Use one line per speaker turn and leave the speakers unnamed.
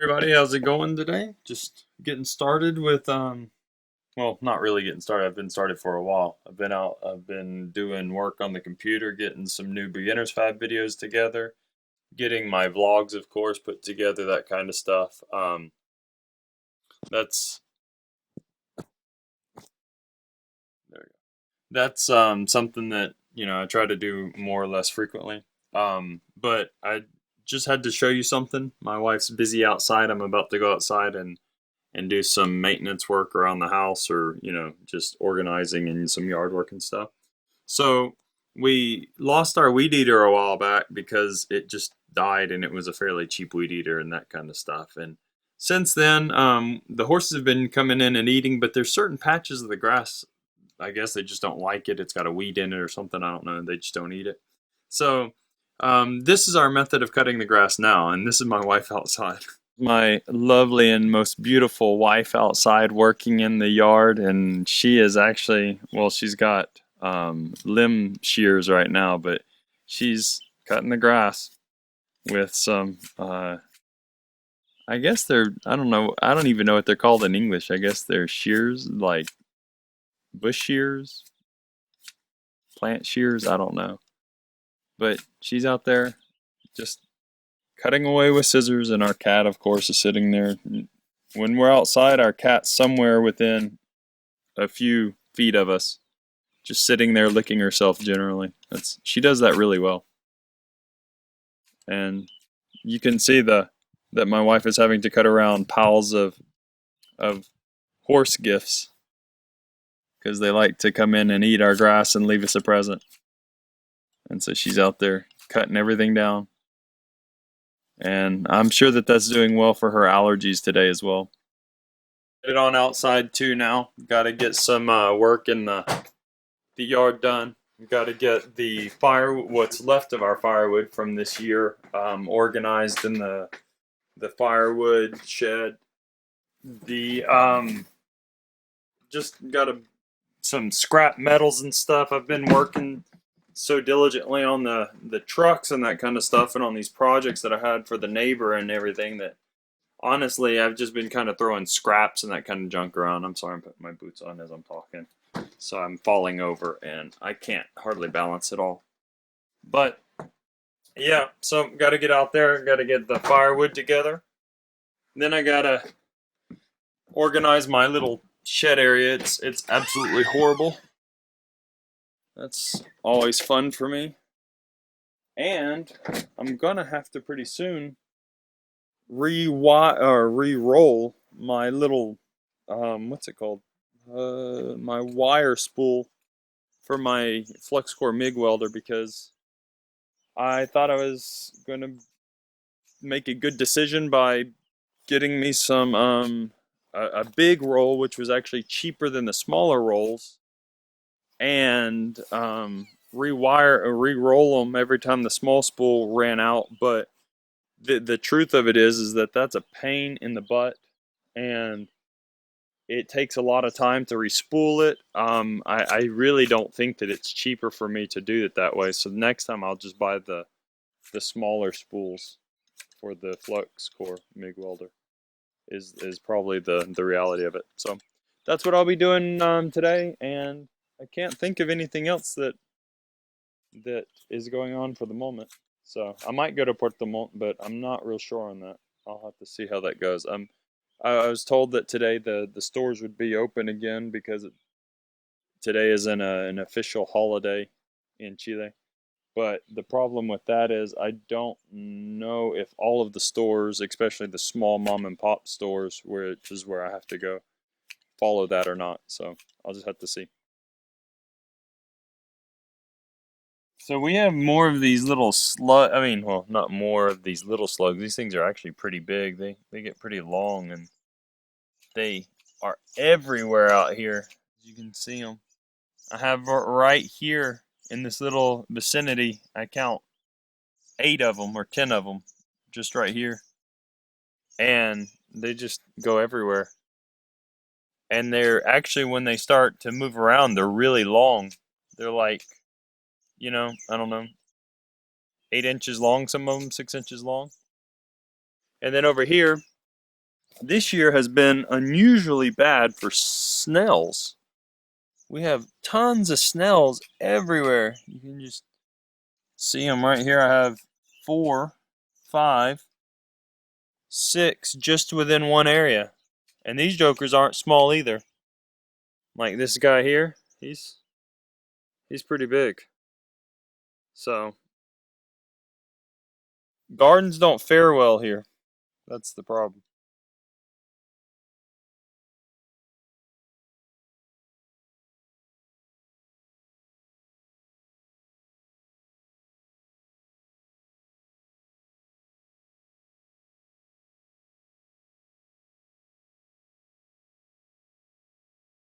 Everybody, how's it going today? Just getting started with well, not really getting started. I've been started for a while. I've been doing work on the computer, getting some new beginners fab videos together, getting my vlogs, of course, put together, that kind of stuff. That's there we go. That's something that, I try to do more or less frequently. But I just had to show you something. My wife's busy outside. I'm about to go outside and do some maintenance work around the house, or just organizing and some yard work and stuff. So we lost our weed eater a while back because it just died, and it was a fairly cheap weed eater and that kind of stuff. And since then, the horses have been coming in and eating, but there's certain patches of the grass, I guess they just don't like it. It's got a weed in it or something, I don't know. They just don't eat it. So this is our method of cutting the grass now, and this is my wife outside. My lovely and most beautiful wife outside working in the yard, and she is actually, well, she's got limb shears right now, but she's cutting the grass with some I guess they're, I don't know, I don't even know what they're called in English. I guess they're shears, like bush shears, plant shears, I don't know. But she's out there just cutting away with scissors, and our cat, of course, is sitting there. When we're outside, our cat's somewhere within a few feet of us, just sitting there licking herself generally. She does that really well. And you can see that my wife is having to cut around piles of horse gifts because they like to come in and eat our grass and leave us a present. And so she's out there cutting everything down. And I'm sure that that's doing well for her allergies today as well. Get it on outside too now. Got to get some work in the yard done. Got to get the what's left of our firewood from this year, organized in the firewood shed. The just got some scrap metals and stuff. I've been working so diligently on the trucks and that kind of stuff, and on these projects that I had for the neighbor and everything, that honestly I've just been kind of throwing scraps and that kind of junk around. I'm sorry, I'm putting my boots on as I'm talking, so I'm falling over and I can't hardly balance at all. But yeah, so got to get out there, got to get the firewood together. Then I gotta organize my little shed area. It's absolutely horrible. That's always fun for me. And I'm gonna have to pretty soon re-roll my little what's it called? My wire spool for my flux core MIG welder, because I thought I was gonna make a good decision by getting me some a big roll, which was actually cheaper than the smaller rolls, and re-roll them every time the small spool ran out. But the truth of it is that that's a pain in the butt, and it takes a lot of time to respool it. I really don't think that it's cheaper for me to do it that way. So next time I'll just buy the smaller spools for the flux core MIG welder. Is probably the reality of it. So that's what I'll be doing today, and I can't think of anything else that is going on for the moment. So I might go to Puerto Montt, but I'm not real sure on that. I'll have to see how that goes. I was told that today the stores would be open again because today is an official holiday in Chile. But the problem with that is I don't know if all of the stores, especially the small mom and pop stores, which is where I have to go, follow that or not. So I'll just have to see. So we have more of these little slug. I mean, well, not more of these little slugs. These things are actually pretty big. They get pretty long, and they are everywhere out here. You can see them. I have right here in this little vicinity, I count 8 of them or 10 of them just right here. And they just go everywhere. And they're actually, when they start to move around, they're really long. They're like, I don't know, 8 inches long, some of them 6 inches long. And then over here, this year has been unusually bad for snails. We have tons of snails everywhere. You can just see them right here. I have 4, 5, 6 just within one area. And these jokers aren't small either. Like this guy here, he's pretty big. So gardens don't fare well here. That's the problem.